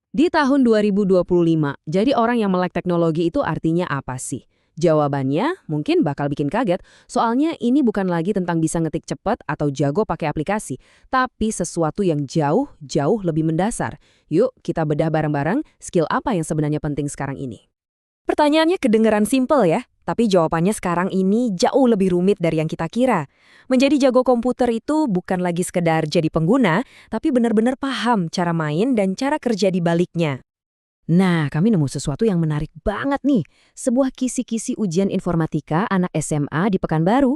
Di tahun 2025, jadi orang yang melek teknologi itu artinya apa sih? Jawabannya mungkin bakal bikin kaget, soalnya ini bukan lagi tentang bisa ngetik cepat atau jago pakai aplikasi, tapi sesuatu yang jauh lebih mendasar. Yuk, kita bedah bareng-bareng skill apa yang sebenarnya penting sekarang ini. Pertanyaannya kedengeran simpel ya, tapi jawabannya sekarang ini jauh lebih rumit dari yang kita kira. Menjadi jago komputer itu bukan lagi sekedar jadi pengguna, tapi benar-benar paham cara main dan cara kerja di baliknya. Nah, kami nemu sesuatu yang menarik banget nih. Sebuah kisi-kisi ujian informatika anak SMA di Pekanbaru.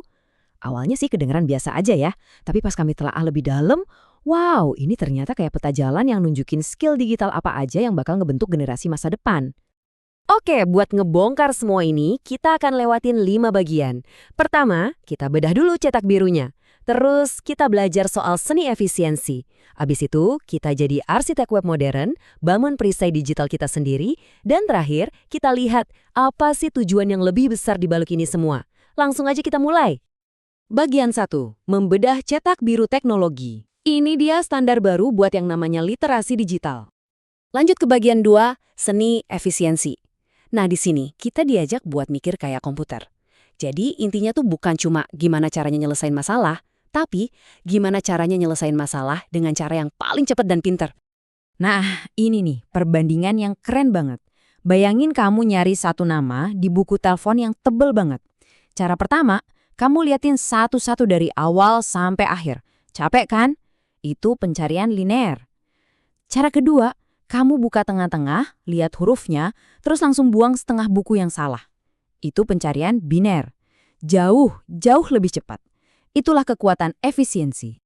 Awalnya sih kedengeran biasa aja ya, tapi pas kami telaah lebih dalam, wow, ini ternyata kayak peta jalan yang nunjukin skill digital apa aja yang bakal ngebentuk generasi masa depan. Oke, buat ngebongkar semua ini, kita akan lewatin 5 bagian. Pertama, kita bedah dulu cetak birunya. Terus, kita belajar soal seni efisiensi. Abis itu, kita jadi arsitek web modern, bangun perisai digital kita sendiri, dan terakhir, kita lihat apa sih tujuan yang lebih besar di balik ini semua. Langsung aja kita mulai. Bagian 1, membedah cetak biru teknologi. Ini dia standar baru buat yang namanya literasi digital. Lanjut ke bagian 2, seni efisiensi. Nah, di sini kita diajak buat mikir kayak komputer. Jadi, intinya tuh bukan cuma gimana caranya nyelesain masalah, tapi gimana caranya nyelesain masalah dengan cara yang paling cepat dan pinter. Nah, ini nih perbandingan yang keren banget. Bayangin kamu nyari satu nama di buku telepon yang tebel banget. Cara pertama, kamu liatin satu-satu dari awal sampai akhir. Capek kan? Itu pencarian linear. Cara kedua, kamu buka tengah-tengah, lihat hurufnya, terus langsung buang setengah buku yang salah. Itu pencarian biner. Jauh lebih cepat. Itulah kekuatan efisiensi.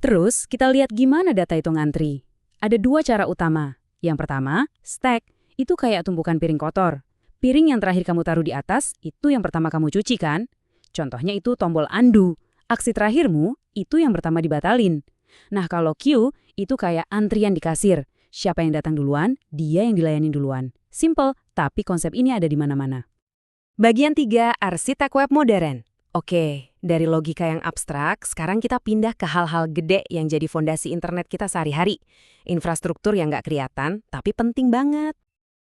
Terus, kita lihat gimana data itu ngantri. Ada 2 cara utama. Yang pertama, stack. Itu kayak tumpukan piring kotor. Piring yang terakhir kamu taruh di atas, itu yang pertama kamu cuci kan? Contohnya itu tombol undo. Aksi terakhirmu, itu yang pertama dibatalin. Nah, kalau queue, itu kayak antrian di kasir. Siapa yang datang duluan, dia yang dilayani duluan. Simple, tapi konsep ini ada di mana-mana. Bagian 3, arsitek web modern. Oke, dari logika yang abstrak, sekarang kita pindah ke hal-hal gede yang jadi fondasi internet kita sehari-hari. Infrastruktur yang nggak kelihatan, tapi penting banget.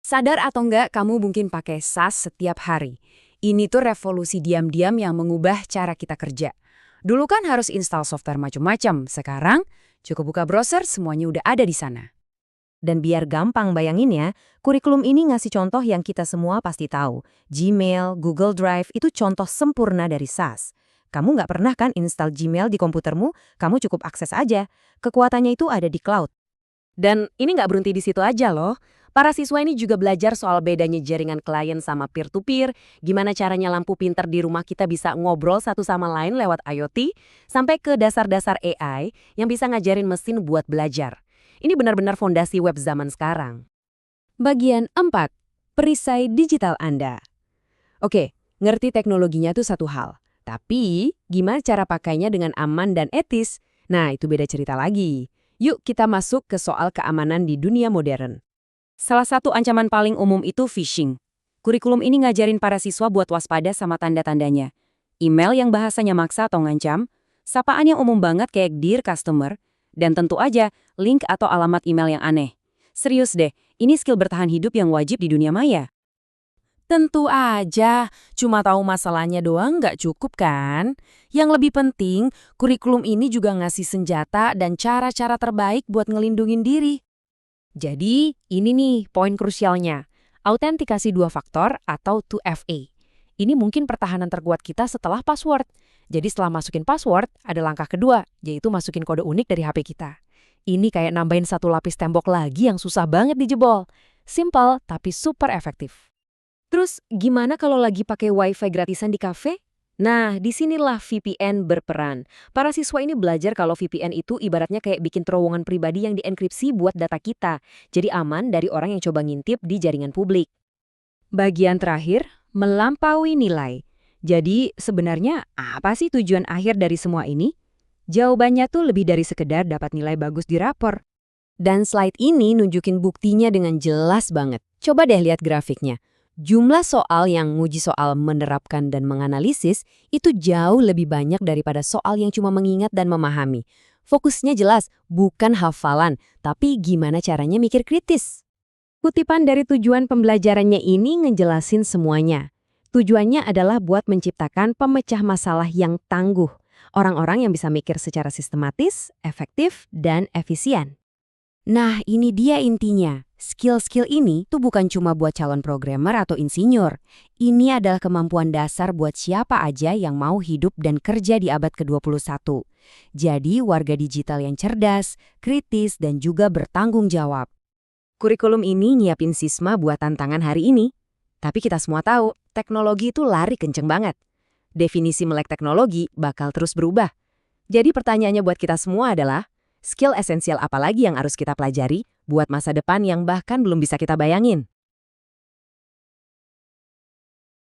Sadar atau nggak, kamu mungkin pakai SaaS setiap hari. Ini tuh revolusi diam-diam yang mengubah cara kita kerja. Dulu kan harus install software macam-macam, sekarang cukup buka browser, semuanya udah ada di sana. Dan biar gampang bayangin ya, kurikulum ini ngasih contoh yang kita semua pasti tahu. Gmail, Google Drive itu contoh sempurna dari SaaS. Kamu nggak pernah kan install Gmail di komputermu, kamu cukup akses aja. Kekuatannya itu ada di cloud. Dan ini nggak berhenti di situ aja loh. Para siswa ini juga belajar soal bedanya jaringan klien sama peer-to-peer, gimana caranya lampu pintar di rumah kita bisa ngobrol satu sama lain lewat IoT, sampai ke dasar-dasar AI yang bisa ngajarin mesin buat belajar. Ini benar-benar fondasi web zaman sekarang. Bagian 4. Perisai digital Anda. Oke, ngerti teknologinya itu satu hal. Tapi, gimana cara pakainya dengan aman dan etis? Nah, itu beda cerita lagi. Yuk kita masuk ke soal keamanan di dunia modern. Salah satu ancaman paling umum itu phishing. Kurikulum ini ngajarin para siswa buat waspada sama tanda-tandanya. Email yang bahasanya maksa atau ngancam, sapaan yang umum banget kayak Dear Customer, dan tentu aja link atau alamat email yang aneh. Serius deh, ini skill bertahan hidup yang wajib di dunia maya. Tentu aja, cuma tahu masalahnya doang nggak cukup kan? Yang lebih penting, kurikulum ini juga ngasih senjata dan cara-cara terbaik buat ngelindungin diri. Jadi, ini nih poin krusialnya. Autentikasi 2 faktor atau 2FA. Ini mungkin pertahanan terkuat kita setelah password. Jadi setelah masukin password, ada langkah kedua, yaitu masukin kode unik dari HP kita. Ini kayak nambahin satu lapis tembok lagi yang susah banget dijebol. Simple, tapi super efektif. Terus, gimana kalau lagi pakai wifi gratisan di kafe? Nah, disinilah VPN berperan. Para siswa ini belajar kalau VPN itu ibaratnya kayak bikin terowongan pribadi yang dienkripsi buat data kita. Jadi aman dari orang yang coba ngintip di jaringan publik. Bagian terakhir, melampaui nilai. Jadi, sebenarnya apa sih tujuan akhir dari semua ini? Jawabannya tuh lebih dari sekedar dapat nilai bagus di rapor. Dan slide ini nunjukin buktinya dengan jelas banget. Coba deh lihat grafiknya. Jumlah soal yang nguji soal menerapkan dan menganalisis itu jauh lebih banyak daripada soal yang cuma mengingat dan memahami. Fokusnya jelas, bukan hafalan, tapi gimana caranya mikir kritis. Kutipan dari tujuan pembelajarannya ini ngejelasin semuanya. Tujuannya adalah buat menciptakan pemecah masalah yang tangguh. Orang-orang yang bisa mikir secara sistematis, efektif, dan efisien. Nah, ini dia intinya. Skill-skill ini tuh bukan cuma buat calon programmer atau insinyur. Ini adalah kemampuan dasar buat siapa aja yang mau hidup dan kerja di abad ke-21. Jadi, warga digital yang cerdas, kritis, dan juga bertanggung jawab. Kurikulum ini nyiapin sisma buat tantangan hari ini. Tapi kita semua tahu, teknologi itu lari kenceng banget. Definisi melek teknologi bakal terus berubah. Jadi pertanyaannya buat kita semua adalah, skill esensial apa lagi yang harus kita pelajari buat masa depan yang bahkan belum bisa kita bayangin?